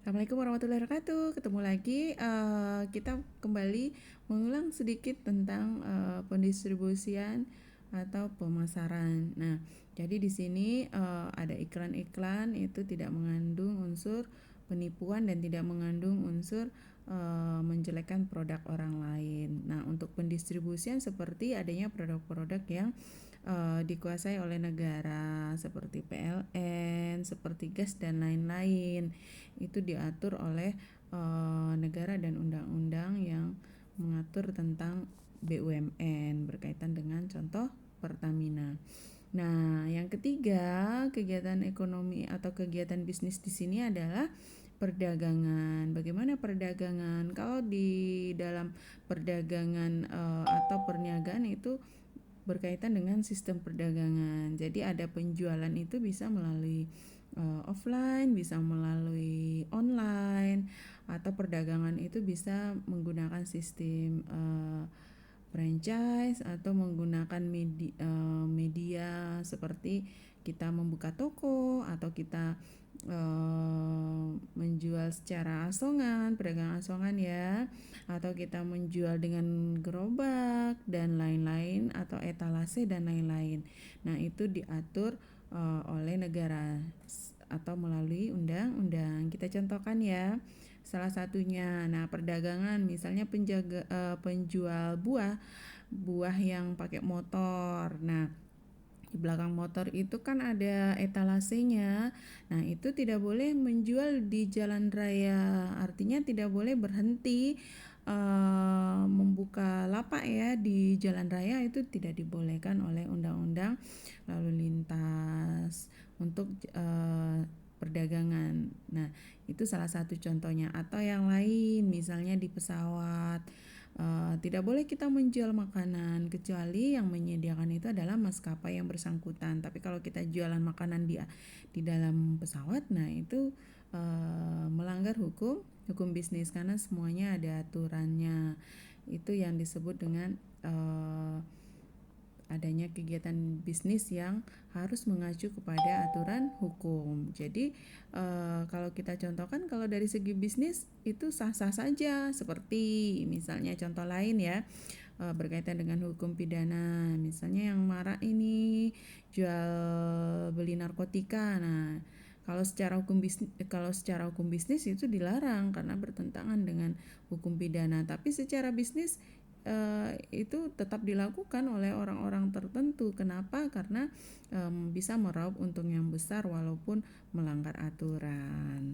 Assalamualaikum warahmatullahi wabarakatuh. Ketemu lagi, kita kembali mengulang sedikit tentang pendistribusian atau pemasaran. Nah, jadi di sini ada iklan-iklan itu tidak mengandung unsur penipuan dan tidak mengandung unsur menjelekkan produk orang lain. Nah, untuk pendistribusian seperti adanya produk-produk yang dikuasai oleh negara seperti PLN, seperti gas dan lain-lain. Itu diatur oleh negara dan undang-undang yang mengatur tentang BUMN berkaitan dengan contoh Pertamina. Nah, yang ketiga, kegiatan ekonomi atau kegiatan bisnis di sini adalah perdagangan. Bagaimana perdagangan? Kalau di dalam perdagangan atau perniagaan itu berkaitan dengan sistem perdagangan. Jadi ada penjualan itu bisa melalui offline, bisa melalui online, atau perdagangan itu bisa menggunakan sistem franchise atau menggunakan media seperti kita membuka toko atau kita menjual secara asongan, perdagangan asongan ya, atau kita menjual dengan gerobak dan lain-lain atau etalase dan lain-lain. Nah, itu diatur oleh negara atau melalui undang-undang. Kita contohkan ya. Salah satunya, nah perdagangan misalnya penjual buah yang pakai motor. Nah, di belakang motor itu kan ada etalasenya. Nah, itu tidak boleh menjual di jalan raya. Artinya tidak boleh berhenti membuka lapak ya di jalan raya, itu tidak dibolehkan oleh undang-undang lalu lintas untuk perdagangan. Nah, itu salah satu contohnya. Atau yang lain, misalnya di pesawat, tidak boleh kita menjual makanan kecuali yang menyediakan itu adalah maskapai yang bersangkutan. Tapi kalau kita jualan makanan di dalam pesawat, nah itu melanggar hukum bisnis karena semuanya ada aturannya. Itu yang disebut dengan adanya kegiatan bisnis yang harus mengacu kepada aturan hukum. Jadi kalau kita contohkan, kalau dari segi bisnis itu sah-sah saja. Seperti misalnya contoh lain ya, berkaitan dengan hukum pidana. Misalnya yang marak ini jual beli narkotika. Nah, kalau secara hukum bisnis itu dilarang karena bertentangan dengan hukum pidana. Tapi secara bisnis itu tetap dilakukan oleh orang-orang tertentu. Kenapa? Karena bisa meraup untung yang besar walaupun melanggar aturan.